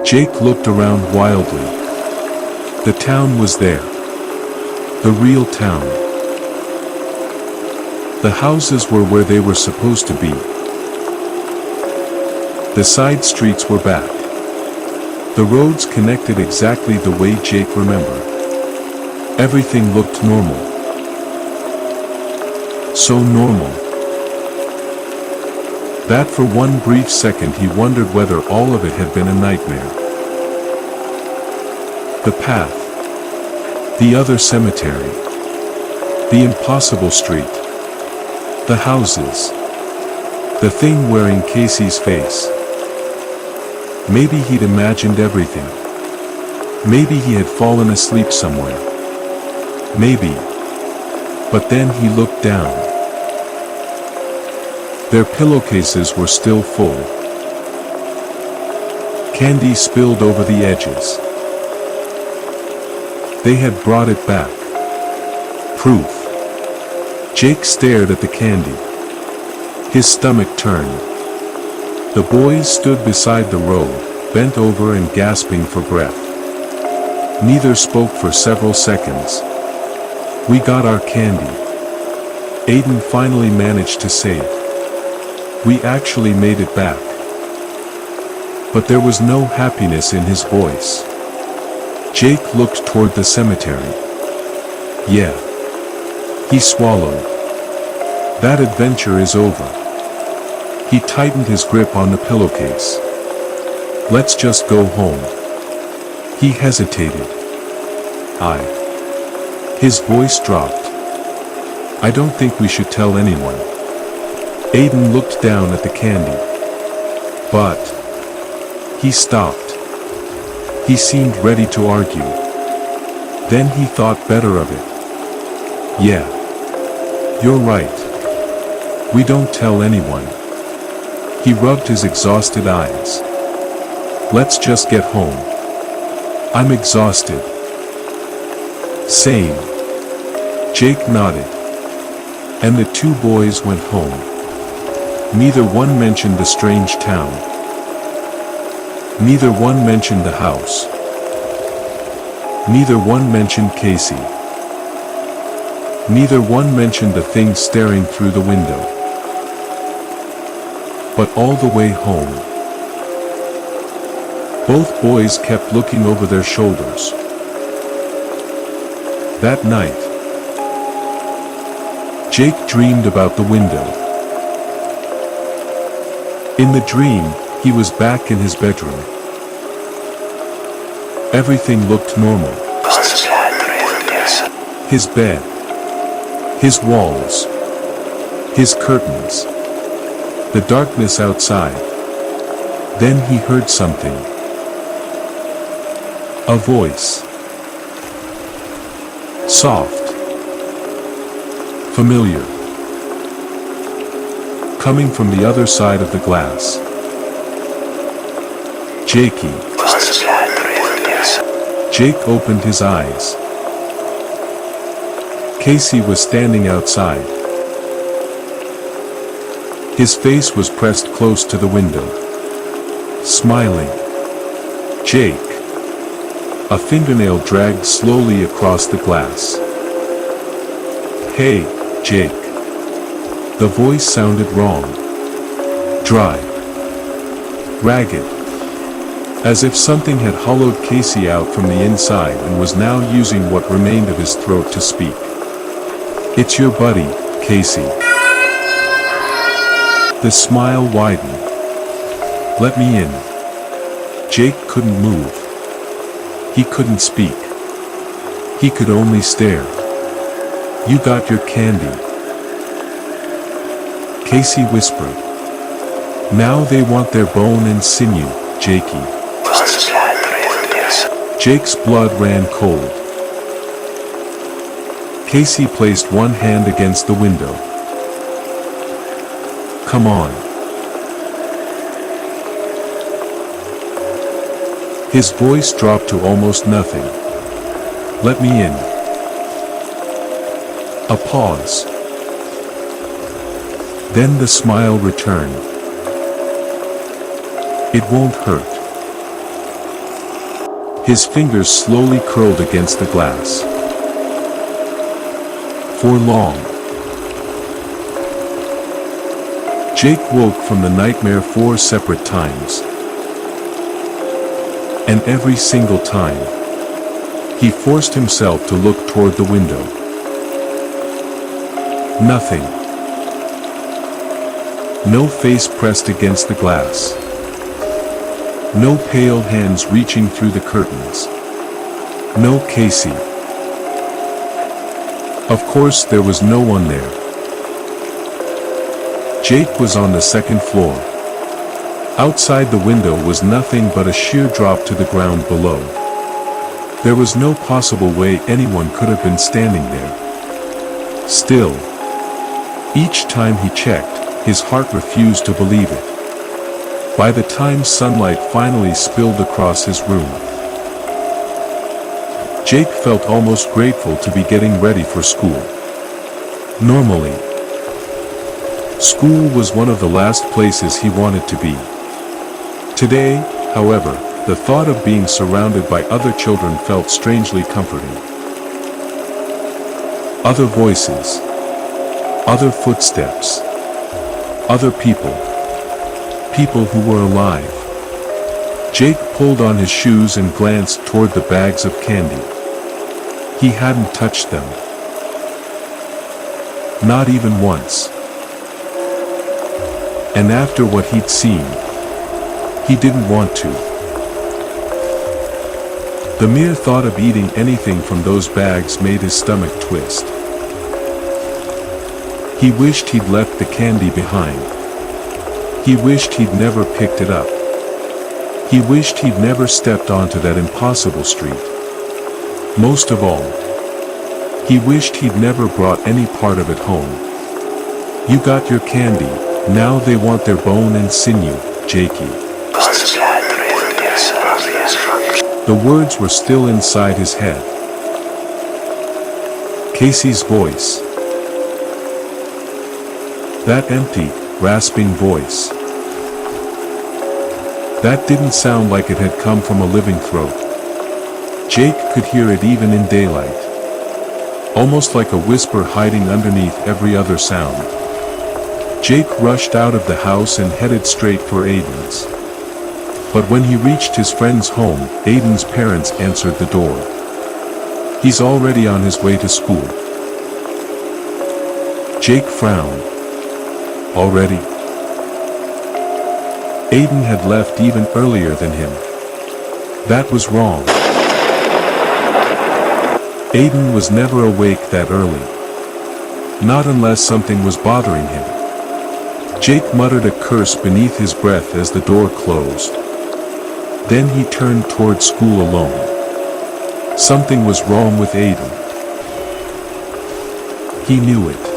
Jake looked around wildly. The town was there. The real town. The houses were where they were supposed to be. The side streets were back. The roads connected exactly the way Jake remembered. Everything looked normal. So normal that for one brief second he wondered whether all of it had been a nightmare. The path. The other cemetery. The impossible street. The houses. The thing wearing Casey's face. Maybe he'd imagined everything. Maybe he had fallen asleep somewhere. Maybe. But then he looked down. Their pillowcases were still full. Candy spilled over the edges. They had brought it back. Proof. Jake stared at the candy. His stomach turned. The boys stood beside the road, bent over and gasping for breath. Neither spoke for several seconds. We got our candy. Aiden finally managed to say it. We actually made it back. But there was no happiness in his voice. Jake looked toward the cemetery. Yeah. He swallowed. That adventure is over. He tightened his grip on the pillowcase. Let's just go home. He hesitated. His voice dropped. I don't think we should tell anyone. Aiden looked down at the candy. But he stopped. He seemed ready to argue. Then he thought better of it. Yeah. You're right. We don't tell anyone. He rubbed his exhausted eyes. Let's just get home. I'm exhausted. Same. Jake nodded. And the two boys went home. Neither one mentioned the strange town. Neither one mentioned the house. Neither one mentioned Casey. Neither one mentioned the thing staring through the window. But all the way home, both boys kept looking over their shoulders. That night, Jake dreamed about the window. In the dream, he was back in his bedroom. Everything looked normal. His bed. His walls. His curtains. The darkness outside. Then he heard something. A voice. Soft. Familiar. Coming from the other side of the glass. Jakey. Jake opened his eyes. Casey was standing outside. His face was pressed close to the window. Smiling. Jake. A fingernail dragged slowly across the glass. Hey, Jake. The voice sounded wrong. Dry. Ragged. As if something had hollowed Casey out from the inside and was now using what remained of his throat to speak. It's your buddy, Casey. The smile widened. Let me in. Jake couldn't move. He couldn't speak. He could only stare. You got your candy. Casey whispered. Now they want their bone and sinew, Jakey. Jake's blood ran cold. Casey placed one hand against the window. Come on. His voice dropped to almost nothing. Let me in. A pause. Then the smile returned. It won't hurt. His fingers slowly curled against the glass. For long. Jake woke from the nightmare 4 separate times. And every single time, he forced himself to look toward the window. Nothing. No face pressed against the glass. No pale hands reaching through the curtains. No Casey. Of course there was no one there. Jake was on the second floor. Outside the window was nothing but a sheer drop to the ground below. There was no possible way anyone could have been standing there. Still, each time he checked, his heart refused to believe it. By the time sunlight finally spilled across his room, Jake felt almost grateful to be getting ready for school. Normally, school was one of the last places he wanted to be. Today, however, the thought of being surrounded by other children felt strangely comforting. Other voices. Other footsteps. Other people. People who were alive. Jake pulled on his shoes and glanced toward the bags of candy. He hadn't touched them. Not even once. And after what he'd seen, he didn't want to. The mere thought of eating anything from those bags made his stomach twist. He wished he'd left the candy behind. He wished he'd never picked it up. He wished he'd never stepped onto that impossible street. Most of all, he wished he'd never brought any part of it home. You got your candy, now they want their bone and sinew, Jakey. The words were still inside his head. Casey's voice. That empty, rasping voice. That didn't sound like it had come from a living throat. Jake could hear it even in daylight. Almost like a whisper hiding underneath every other sound. Jake rushed out of the house and headed straight for Aiden's. But when he reached his friend's home, Aiden's parents answered the door. He's already on his way to school. Jake frowned. Already? Aiden had left even earlier than him. That was wrong. Aiden was never awake that early. Not unless something was bothering him. Jake muttered a curse beneath his breath as the door closed. Then he turned toward school alone. Something was wrong with Aiden. He knew it.